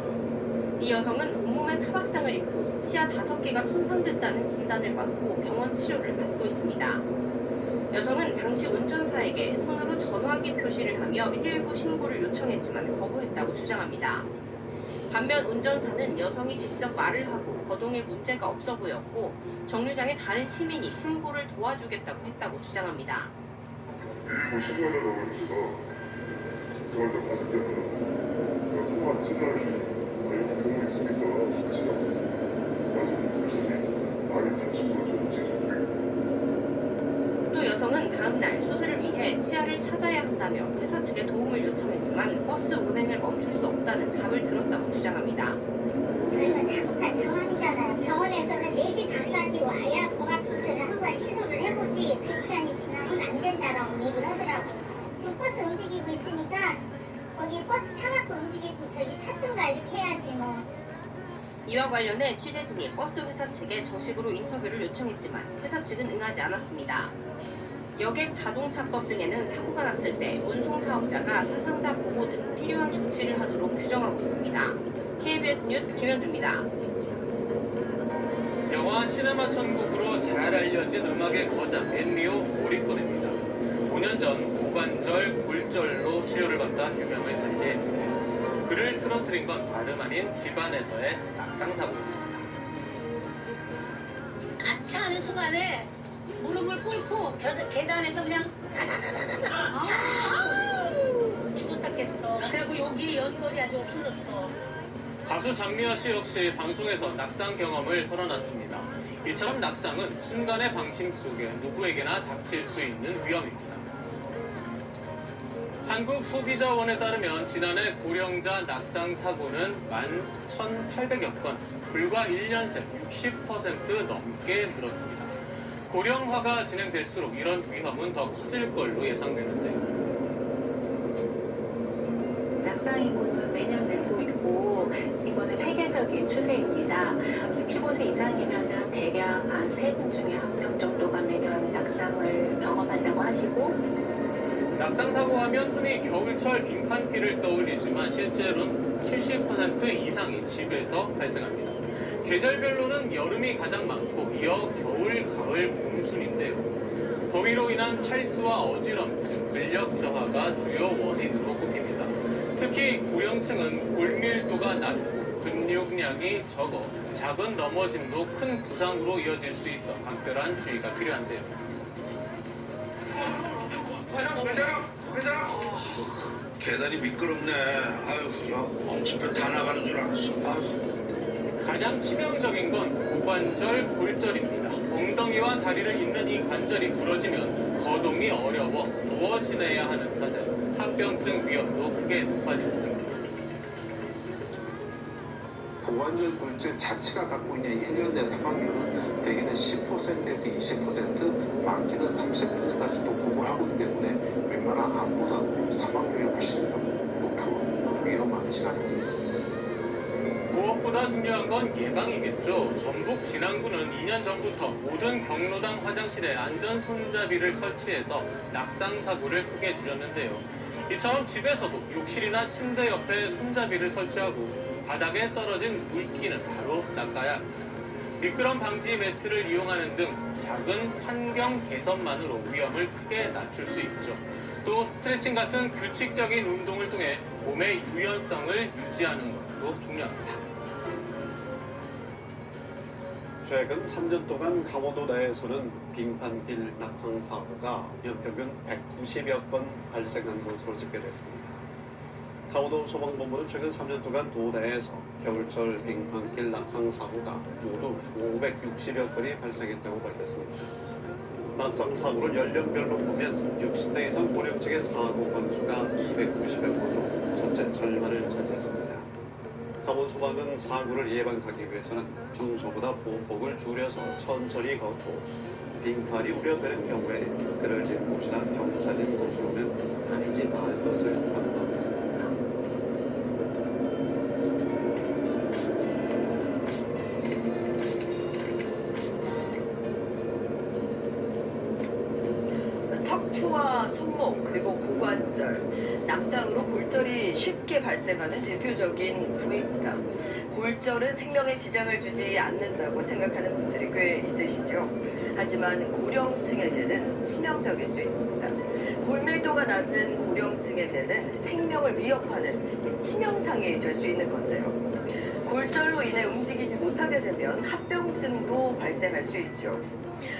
이 여성은 온몸에 타박상을 입고 치아 5개가 손상됐다는 진단을 받고 병원 치료를 받고 있습니다. 여성은 당시 운전사에게 손으로 전화기 표시를 하며 119 신고를 요청했지만 거부했다고 주장합니다. 반면 운전사는 여성이 직접 말을 하고 거동에 문제가 없어 보였고 정류장의 다른 시민이 신고를 도와주겠다고 했다고 주장합니다. 신고를 넣으면서 저걸 좀 봤을 때는 통화 진단이 경우 있으니까 수치라고 말씀드렸더니 많이 다친 걸 저는 지금 또 여성은 다음 날 수술을 위해 치아를 찾아야 한다며 회사 측에 도움을 요청했지만 버스 운행을 멈출 수 없다는 답을 들었다고 주장합니다. 저희는 다급한 상황이잖아요. 병원에서는 4시 반까지 와야 봉합수술을 한번 시도를 해보지 그 시간이 지나면 안 된다라고 얘기를 하더라고요. 지금 버스 움직이고 있으니까 거기 버스 타갖고 움직이고 저기 찾든가 이렇게 해야지 뭐. 이와 관련해 취재진이 버스 회사 측에 정식으로 인터뷰를 요청했지만 회사 측은 응하지 않았습니다. 여객 자동차법 등에는 사고가 났을 때 운송사업자가 사상자 보호 등 필요한 조치를 하도록 규정하고 있습니다. KBS 뉴스 김현주입니다. 영화 시네마 천국으로 잘 알려진 음악의 거장 엔니오 모리코네입니다. 5년 전 고관절, 골절로 치료를 받다 유명을 달리했는데요. 그를 쓰러뜨린 건 다름 아닌 집안에서의 낙상사고였습니다. 아차 하는 순간에 무릎을 꿇고 계단에서 그냥 다다다다다 죽었다 깼어. 그리고 여기 연골이 아주 없어졌어. 가수 장미아 씨 역시 방송에서 낙상 경험을 털어놨습니다. 이처럼 낙상은 순간의 방심 속에 누구에게나 닥칠 수 있는 위험입니다. 한국소비자원에 따르면 지난해 고령자 낙상 사고는 11,800여 건, 불과 1년 새 60% 넘게 늘었습니다. 고령화가 진행될수록 이런 위험은 더 커질 걸로 예상되는데요. 낙상 인구는 매년 늘고 있고 이거는 세계적인 추세입니다. 65세 이상이면은 대략 한 3분 중에 1명 정도가 매년 낙상을 경험한다고 하시고 낙상 사고 하면 흔히 겨울철 빙판길을 떠올리지만 실제로는 70% 이상이 집에서 발생합니다. 계절별로는 여름이 가장 많고 이어 겨울, 가을, 봄순인데요. 더위로 인한 탈수와 어지럼증, 근력 저하가 주요 원인으로 꼽힙니다. 특히 고령층은 골밀도가 낮고 근육량이 적어 작은 넘어짐도 큰 부상으로 이어질 수 있어 각별한 주의가 필요한데요. 계단이 미끄럽네. 아유, 야, 엉치뼈 다 나가는 줄 알았어. 아유. 가장 치명적인 건 고관절 골절입니다. 엉덩이와 다리를 잇는 이 관절이 부러지면 거동이 어려워 누워 지내야 하는 탓에 합병증 위험도 크게 높아집니다. 고관절 골절 자체가 갖고 있는 1년 내 사망률은 대개는 10%에서 20%, 많게는 30%까지도 구분을 하고 있기 때문에 웬만한 암보다도 사망률이 훨씬 더 높은 위험한 질환이 되겠습니다. 무엇보다 중요한 건 예방이겠죠. 전북 진안구는 2년 전부터 모든 경로당 화장실에 안전 손잡이를 설치해서 낙상 사고를 크게 줄였는데요. 이처럼 집에서도 욕실이나 침대 옆에 손잡이를 설치하고 바닥에 떨어진 물기는 바로 닦아야 합니다. 미끄럼 방지 매트를 이용하는 등 작은 환경 개선만으로 위험을 크게 낮출 수 있죠. 또 스트레칭 같은 규칙적인 운동을 통해 몸의 유연성을 유지하는 것도 중요합니다. 최근 3년 동안 강원도 내에서는 빙판길 낙상 사고가 연평균 190여 건 발생한 것으로 집계됐습니다. 강원도 소방본부는 최근 3년 동안 도 내에서 겨울철 빙판길 낙상 사고가 모두 560여 건이 발생했다고 밝혔습니다. 낙상 사고를 연령별로 보면 60대 이상 고령층의 사고 건수가 290여 건으로 전체 절반을 차지했습니다. 강원소방은 사고를 예방하기 위해서는 평소보다 보폭을 줄여서 천천히 걷고 빙판이 우려되는 경우에 그늘진 곳이나 경사진 곳으로는 다니지 말 것을 당부하고 있습니다. 척추와 손목 그리고 고관절, 낙상으로 골절이 쉽게 발생하는 대표적인 부위입니다. 골절은 생명에 지장을 주지 않는다고 생각하는 분들이 꽤 있으시죠. 하지만 고령층에게는 치명적일 수 있습니다. 골밀도가 낮은 고령층에게는 생명을 위협하는 치명상이 될 수 있는 건데요. 골절로 인해 움직이지 못하게 되면 합병증도 발생할 수 있죠.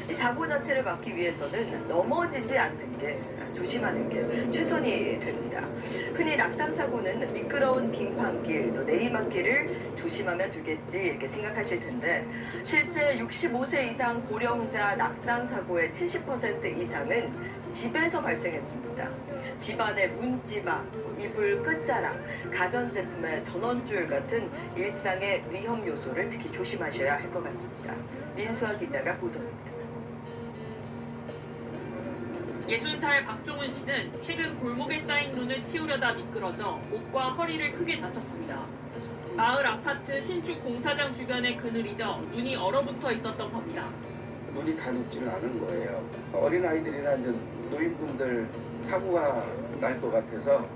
이 사고 자체를 막기 위해서는 넘어지지 않는 게, 조심하는 게 최선이 됩니다. 흔히 낙상 사고는 미끄러운 빙판길, 또 내리막길을 조심하면 되겠지 이렇게 생각하실 텐데, 실제 65세 이상 고령자 낙상 사고의 70% 이상은 집에서 발생했습니다. 집안의 문지방, 이불 끝자락, 가전제품의 전원줄 같은 일상의 위험 요소를 특히 조심하셔야 할 것 같습니다. 민수아 기자가 보도합니다. 60살 박종훈 씨는 최근 골목에 쌓인 눈을 치우려다 미끄러져 목과 허리를 크게 다쳤습니다. 마을 아파트 신축 공사장 주변에 그늘이져 눈이 얼어붙어 있었던 겁니다. 눈이 다 녹지는 않은 거예요. 어린아이들이나 이제 노인분들 사고가 날 것 같아서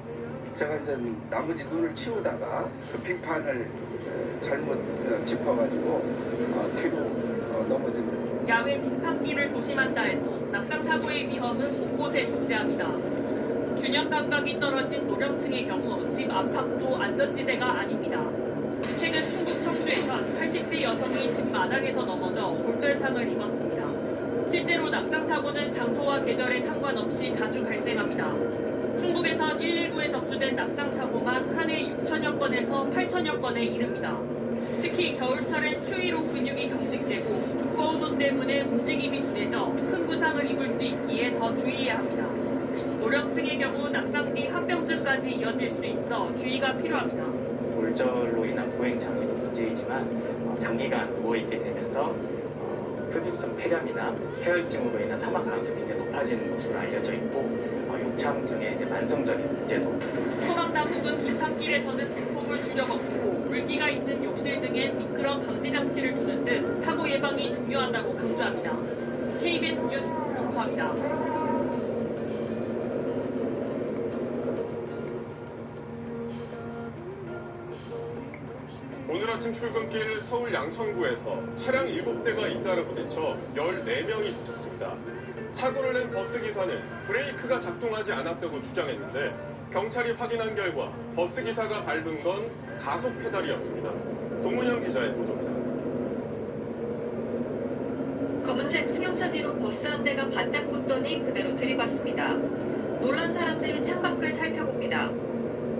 제가 이제 나머지 눈을 치우다가 그 빙판을 잘못 짚어가지고 뒤로 넘어진. 야외 빙판길을 조심한다 해도 낙상 사고의 위험은 곳곳에 존재합니다. 균형 감각이 떨어진 노령층의 경우 집 안팎도 안전지대가 아닙니다. 최근 충북 청주에선 80대 여성이 집 마당에서 넘어져 골절상을 입었습니다. 실제로 낙상 사고는 장소와 계절에 상관없이 자주 발생합니다. 충북에선 119에 접수된 낙상 사고만 한 해 6천여 건에서 8천여 건에 이릅니다. 특히 겨울철엔 추위로 근육이 경직되고 두꺼운 옷 때문에 움직임이 둔해져 큰 부상을 입을 수 있기에 더 주의해야 합니다. 노령층의 경우 낙상 뒤 합병증까지 이어질 수 있어 주의가 필요합니다. 골절로 인한 보행 장애도 문제이지만 장기간 누워있게 되면서 흡입성 폐렴이나 폐혈증으로 인한 사망 가능성이 굉장히 높아지는 것으로 알려져 있고 욕창 등의 만성적인 문제도. 소방당국은 빙판길에서는 불폭을 줄여 걷고 물기가 있는 욕실 등엔 미끄럼 방지 장치를 두는 등 사고 예방이 중요하다고 강조합니다. KBS 뉴스 윤수아입니다. 오늘 아침 출근길 서울 양천구에서 차량 7대가 잇따라 부딪혀 14명이 다쳤습니다. 사고를 낸 버스기사는 브레이크가 작동하지 않았다고 주장했는데 경찰이 확인한 결과 버스기사가 밟은 건 가속 페달이었습니다. 동문현 기자의 보도입니다. 검은색 승용차 뒤로 버스 한 대가 바짝 붙더니 그대로 들이받습니다. 놀란 사람들이 창밖을 살펴봅니다.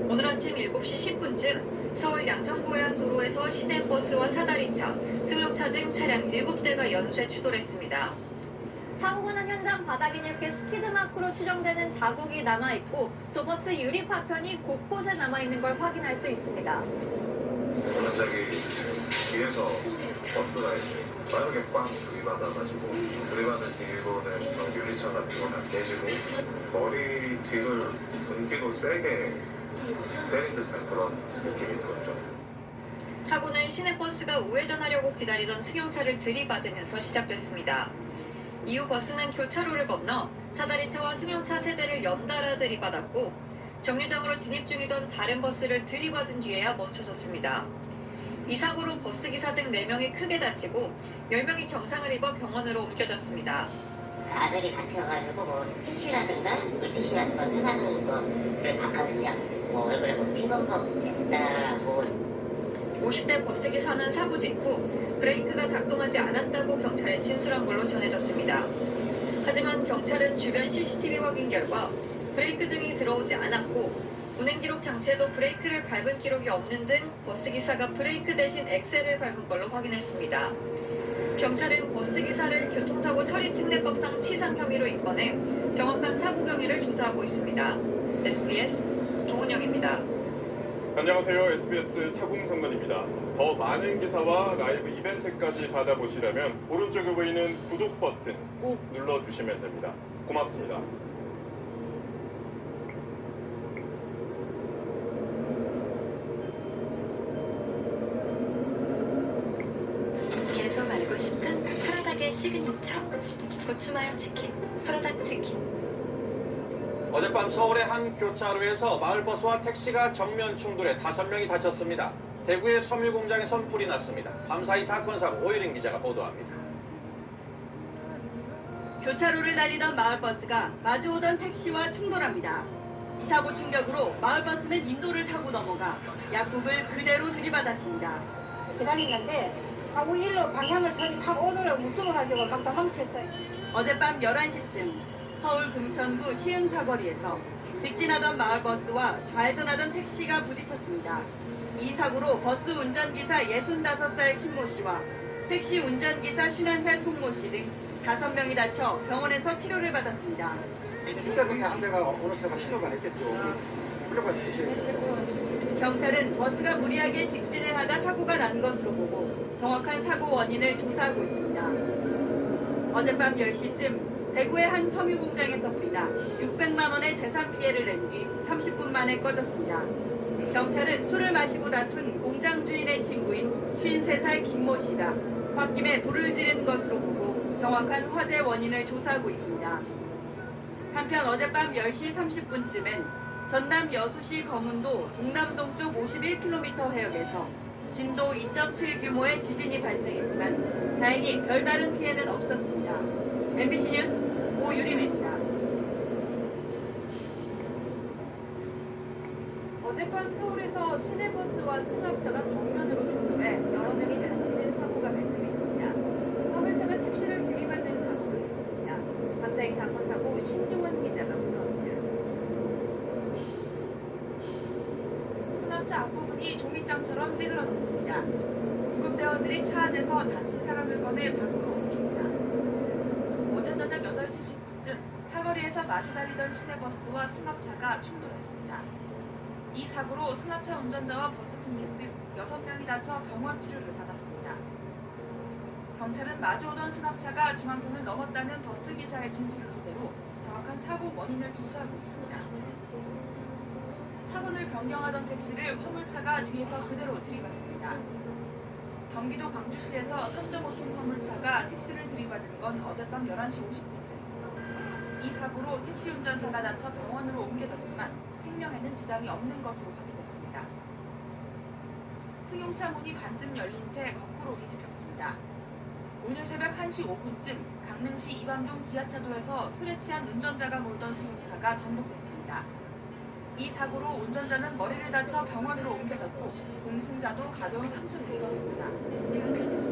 오늘 아침 7시 10분쯤 서울 양천구의 한 도로에서 시내버스와 사다리차, 승용차 등 차량 7대가 연쇄 추돌했습니다. 사고가 난 현장 바닥에 이렇게 스피드마크로 추정되는 자국이 남아있고 또 버스 유리 파편이 곳곳에 남아있는 걸 확인할 수 있습니다. 갑자기 뒤에서 버스가 빠르게 꽝 들이받아가지고 들이받은 뒤로는 유리창 같은 거 다 깨지고 머리 뒤를 분기도 세게 때린 듯한 그런 느낌이 들었죠. 사고는 시내버스가 우회전하려고 기다리던 승용차를 들이받으면서 시작됐습니다. 이후 버스는 교차로를 건너 사다리차와 승용차 세대를 연달아 들이받았고 정류장으로 진입 중이던 다른 버스를 들이받은 뒤에야 멈춰섰습니다. 이 사고로 버스기사 등 4명이 크게 다치고 10명이 경상을 입어 병원으로 옮겨졌습니다. 아들이 같이 와가지고 뭐 티슈라든가 물티슈 같은 거 흘러가는 거를 봤거든요. 뭐 얼굴에 뭐 피범벅 됐다라고. 50대 버스기사는 사고 직후 브레이크가 작동하지 않았다고 경찰에 진술한 걸로 전해졌습니다. 하지만 경찰은 주변 CCTV 확인 결과 브레이크 등이 들어오지 않았고 운행 기록 장치에도 브레이크를 밟은 기록이 없는 등 버스기사가 브레이크 대신 엑셀을 밟은 걸로 확인했습니다. 경찰은 버스기사를 교통사고 처리특례법상 치상 혐의로 입건해 정확한 사고 경위를 조사하고 있습니다. SBS 동은영입니다. 안녕하세요. SBS 사공성관입니다. 더 많은 기사와 라이브 이벤트까지 받아보시려면 오른쪽에 보이는 구독 버튼 꼭 눌러주시면 됩니다. 고맙습니다. 계속 알고 싶은 프라닭의 시그니처 고추마요 치킨, 프라닭 치킨. 어젯밤 서울의 한 교차로에서 마을버스와 택시가 정면 충돌해 5명이 다쳤습니다. 대구의 섬유공장에선 불이 났습니다. 밤사이 사건 사고 오유린 기자가 보도합니다. 교차로를 달리던 마을버스가 마주오던 택시와 충돌합니다. 이 사고 충격으로 마을버스는 인도를 타고 넘어가 약국을 그대로 들이받았습니다. 지나갔는데 하고 일로 방향을 타고 오느라고 무서워가지고 막 도망쳤어요. 어젯밤 11시쯤 서울 금천구 시흥 사거리에서 직진하던 마을버스와 좌회전하던 택시가 부딪혔습니다. 이 사고로 버스 운전기사 65살 신모 씨와 택시 운전기사 51살 송모 씨 등 5명이 다쳐 병원에서 치료를 받았습니다. 중자동에 한 대가 오늘 제가 신호가 냈겠죠. 물려가 주셔야 경찰은 버스가 무리하게 직진을 하다 사고가 난 것으로 보고 정확한 사고 원인을 조사하고 있습니다. 어젯밤 10시쯤 대구의 한 섬유 공장에서 불이 나 600만 원의 재산 피해를 낸 뒤 30분 만에 꺼졌습니다. 경찰은 술을 마시고 다툰 공장 주인의 친구인 53살 김모 씨가 홧김에 불을 지른 것으로 보고 정확한 화재 원인을 조사하고 있습니다. 한편 어젯밤 10시 30분쯤엔 전남 여수시 거문도 동남동 쪽 51km 해역에서 진도 2.7 규모의 지진이 발생했지만 다행히 별다른 피해는 없었습니다. MBC 뉴스 오유림입니다. 어젯밤 서울에서 시내버스와 승합차가 정면으로 충돌해 여러 명이 다치는 사고가 발생했습니다. 화물차가 택시를 들이받는 사고도 있었습니다. 각자의 사건 사고 신지원 기자가 보도합니다. 승합차 앞부분이 종이장처럼 찌그러졌습니다. 구급대원들이 차 안에서 다친 사람을 꺼내 밖으로 옮깁니다. 어제 저녁 8시 10분쯤 사거리에서 마주 달리던 시내버스와 승합차가 충돌했습니다. 이 사고로 승합차 운전자와 버스 승객 등 6명이 다쳐 병원 치료를 받았습니다. 경찰은 마주오던 승합차가 중앙선을 넘었다는 버스 기사의 진술을 토대로 정확한 사고 원인을 조사하고 있습니다. 차선을 변경하던 택시를 화물차가 뒤에서 그대로 들이받습니다. 경기도 광주시에서 3.5톤 화물차가 택시를 들이받은 건 어젯밤 11시 50분쯤. 이 사고로 택시 운전사가 다쳐 병원으로 옮겨졌지만 생명에는 지장이 없는 것으로 확인됐습니다. 승용차 문이 반쯤 열린 채 거꾸로 뒤집혔습니다. 오늘 새벽 1시 5분쯤 강릉시 이방동 지하차도에서 술에 취한 운전자가 몰던 승용차가 전복됐습니다. 이 사고로 운전자는 머리를 다쳐 병원으로 옮겨졌고 동승자도 가벼운 상처를 입었습니다.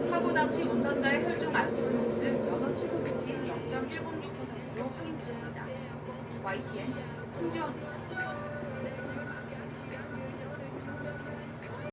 사고 당시 운전자의 혈중 알코올 등 면허 취소 수치인 0.106%로 확인됐습니다. YTN 신지원입니다.